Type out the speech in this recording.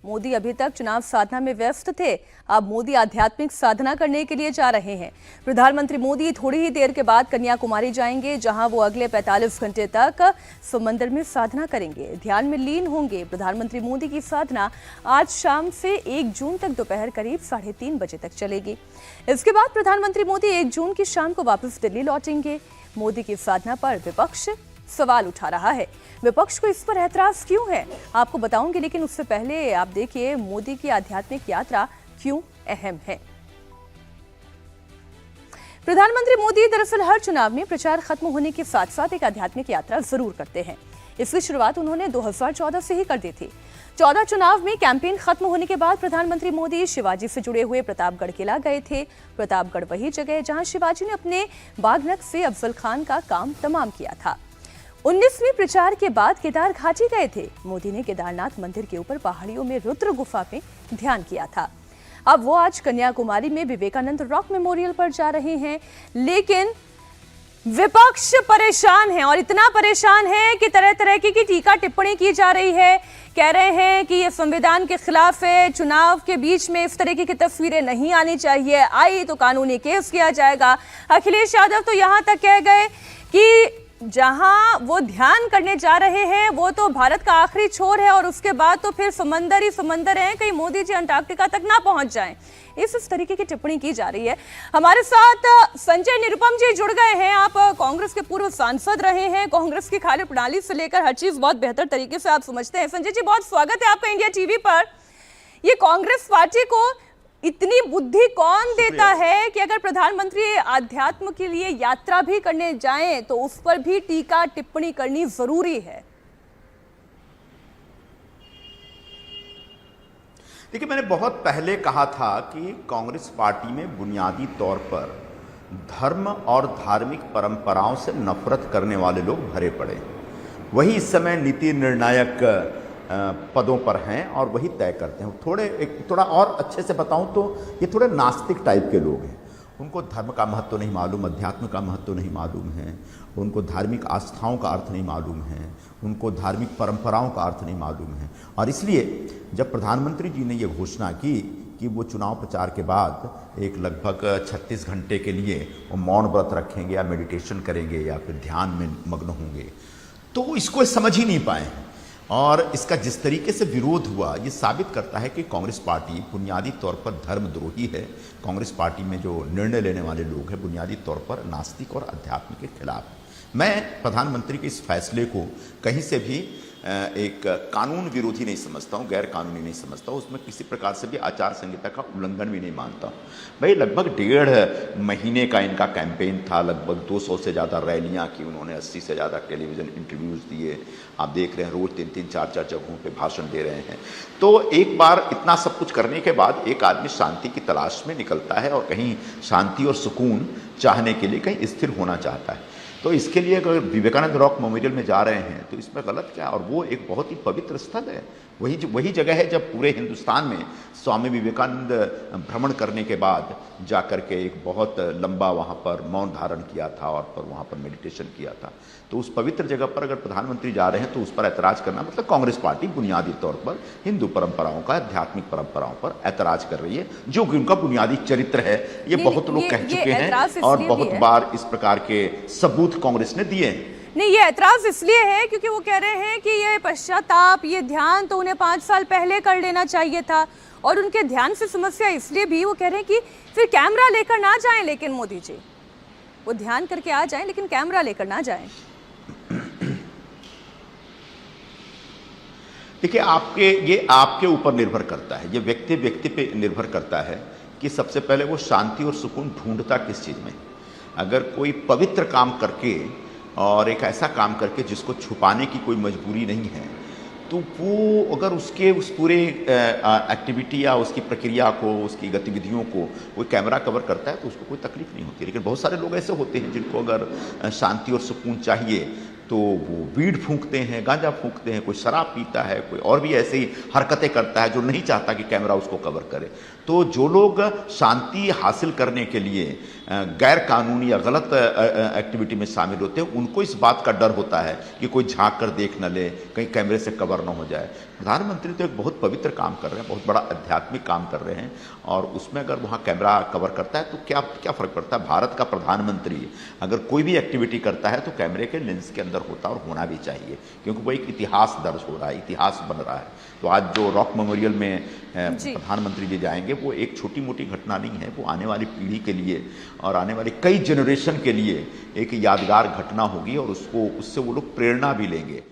मोदी अभी तक चुनाव साधना में व्यस्त थे, अब मोदी आध्यात्मिक साधना करने के लिए जा रहे हैं। प्रधानमंत्री मोदी थोड़ी ही देर के बाद कन्याकुमारी जाएंगे, जहां वो अगले 45 घंटे तक समंदर में साधना करेंगे, ध्यान में लीन होंगे। प्रधानमंत्री मोदी की साधना आज शाम से 1 जून तक दोपहर करीब 3:30 बजे तक चलेगी। इसके बाद प्रधानमंत्री मोदी 1 जून की शाम को वापस दिल्ली लौटेंगे। मोदी की साधना पर विपक्ष सवाल उठा रहा है। विपक्ष को इस पर ऐतराज क्यों है, आपको बताऊंगी, लेकिन उससे पहले आप देखिए मोदी की आध्यात्मिक यात्रा क्यों अहम है। प्रधानमंत्री मोदी दरअसल हर चुनाव में प्रचार खत्म होने के साथ साथ एक आध्यात्मिक यात्रा जरूर करते हैं। इसकी शुरुआत उन्होंने 2014 से ही कर दी थी। 14 चुनाव में कैंपेन खत्म होने के बाद प्रधानमंत्री मोदी शिवाजी से जुड़े हुए प्रतापगढ़ किला गए थे। प्रतापगढ़ वही जगह है जहां शिवाजी ने अपने बागनक से अफजल खान का काम तमाम किया था। 19वीं प्रचार के बाद केदार घाटी गए थे। मोदी ने केदारनाथ मंदिर के ऊपर पहाड़ियों में रुद्र गुफा में ध्यान किया था। अब वो आज कन्याकुमारी में विवेकानंद रॉक मेमोरियल पर जा रहे हैं, लेकिन विपक्ष परेशान है और इतना परेशान है कि तरह तरह की टीका टिप्पणी की जा रही है। कह रहे हैं कि ये संविधान के खिलाफ है, चुनाव के बीच में इस तरह की तस्वीरें नहीं आनी चाहिए, आई तो कानूनी केस किया जाएगा। अखिलेश यादव तो यहां तक कह गए कि जहां वो ध्यान करने जा रहे हैं वो तो भारत का आखिरी छोर है और उसके बाद तो फिर समंदर ही समंदर है, कहीं मोदी जी अंटार्कटिका तक ना पहुंच जाएं। इस तरीके की टिप्पणी की जा रही है। हमारे साथ संजय निरुपम जी जुड़ गए हैं। आप कांग्रेस के पूर्व सांसद रहे हैं, कांग्रेस की कार्य प्रणाली से लेकर हर चीज बहुत बेहतर तरीके से आप समझते हैं। संजय जी, बहुत स्वागत है आपका इंडिया टीवी पर। ये कांग्रेस पार्टी को इतनी बुद्धि कौन देता है कि अगर प्रधानमंत्री आध्यात्म के लिए यात्रा भी करने जाएं तो उस पर भी टीका टिप्पणी करनी जरूरी है? देखिए, मैंने बहुत पहले कहा था कि कांग्रेस पार्टी में बुनियादी तौर पर धर्म और धार्मिक परंपराओं से नफरत करने वाले लोग भरे पड़े। वही इस समय नीति निर्णायक पदों पर हैं और वही तय करते हैं। थोड़ा और अच्छे से बताऊं तो ये थोड़े नास्तिक टाइप के लोग हैं। उनको धर्म का महत्व नहीं मालूम, अध्यात्म का महत्व नहीं मालूम है, उनको धार्मिक आस्थाओं का अर्थ नहीं मालूम है, उनको धार्मिक परंपराओं का अर्थ नहीं मालूम है। और इसलिए जब प्रधानमंत्री जी ने ये घोषणा की कि वो चुनाव प्रचार के बाद एक लगभग 36 घंटे के लिए वो मौन व्रत रखेंगे या मेडिटेशन करेंगे या फिर ध्यान में मग्न होंगे, तो इसको समझ ही नहीं पाए। और इसका जिस तरीके से विरोध हुआ ये साबित करता है कि कांग्रेस पार्टी बुनियादी तौर पर धर्मद्रोही है। कांग्रेस पार्टी में जो निर्णय लेने वाले लोग हैं बुनियादी तौर पर नास्तिक और अध्यात्म के खिलाफ। मैं प्रधानमंत्री के इस फैसले को कहीं से भी एक कानून विरोधी नहीं समझता हूँ, गैर कानूनी नहीं समझता हूँ, उसमें किसी प्रकार से भी आचार संहिता का उल्लंघन भी नहीं मानता हूँ। भाई, लगभग 1.5 महीने का इनका कैंपेन था, लगभग 200 से ज़्यादा रैलियाँ की उन्होंने, 80 से ज़्यादा टेलीविज़न इंटरव्यूज़ दिए। आप देख रहे हैं रोज़ 3-3, 4-4 जगहों पे भाषण दे रहे हैं। तो एक बार इतना सब कुछ करने के बाद एक आदमी शांति की तलाश में निकलता है और कहीं शांति और सुकून चाहने के लिए कहीं स्थिर होना चाहता है। तो इसके लिए अगर विवेकानंद रॉक मेमोरियल में जा रहे हैं तो इसमें गलत क्या? और वो एक बहुत ही पवित्र स्थल है, वही जगह है जब पूरे हिंदुस्तान में स्वामी विवेकानंद भ्रमण करने के बाद जा कर के एक बहुत लंबा वहाँ पर मौन धारण किया था और पर वहाँ पर मेडिटेशन किया था। तो उस पवित्र जगह पर अगर प्रधानमंत्री जा रहे हैं तो उस पर ऐतराज़ करना मतलब कांग्रेस पार्टी बुनियादी तौर पर हिंदू परंपराओं का, आध्यात्मिक परंपराओं पर ऐतराज़ कर रही है, जो कि उनका बुनियादी चरित्र है। ये बहुत लोग कह चुके हैं और बहुत बार इस प्रकार के सबूत कांग्रेस ने दिए हैं। नहीं, ये ऐतराज इसलिए है क्योंकि वो कह रहे हैं कि ये पश्चाताप, ये ध्यान तो उन्हें 5 साल पहले कर लेना चाहिए था। और उनके ध्यान से समस्या इसलिए भी वो कह रहे हैं कि फिर कैमरा लेकर ना जाएं, लेकिन मोदी जी वो ध्यान करके आ जाएं लेकिन कैमरा लेकर ना जाएं। देखिए, ये आपके ऊपर निर्भर करता है, ये व्यक्ति पे निर्भर करता है कि सबसे पहले वो शांति और सुकून ढूंढता किस चीज़ में। अगर कोई पवित्र काम करके और एक ऐसा काम करके जिसको छुपाने की कोई मजबूरी नहीं है, तो वो अगर उसके उस पूरे एक्टिविटी या उसकी प्रक्रिया को, उसकी गतिविधियों को कोई कैमरा कवर करता है तो उसको कोई तकलीफ नहीं होती। लेकिन बहुत सारे लोग ऐसे होते हैं जिनको अगर शांति और सुकून चाहिए तो वो वीड फूंकते हैं, गांजा फूंकते हैं, कोई शराब पीता है, कोई और भी ऐसे ही हरकतें करता है जो नहीं चाहता कि कैमरा उसको कवर करे। तो जो लोग शांति हासिल करने के लिए गैर कानूनी या गलत एक्टिविटी में शामिल होते हैं, उनको इस बात का डर होता है कि कोई झांक कर देख न ले, कहीं कैमरे से कवर न हो जाए। प्रधानमंत्री तो एक बहुत पवित्र काम कर रहे हैं, बहुत बड़ा आध्यात्मिक काम कर रहे हैं, और उसमें अगर वहाँ कैमरा कवर करता है तो क्या क्या फ़र्क पड़ता है। भारत का प्रधानमंत्री अगर कोई भी एक्टिविटी करता है तो कैमरे के लेंस के अंदर होता है, और होना भी चाहिए, क्योंकि वो एक इतिहास दर्ज हो रहा है, इतिहास बन रहा है। तो आज जो रॉक मेमोरियल में प्रधानमंत्री जी जाएंगे, वो एक छोटी मोटी घटना नहीं है, वो आने वाली पीढ़ी के लिए और आने वाली कई जनरेशन के लिए एक यादगार घटना होगी, और उससे वो लोग प्रेरणा भी लेंगे।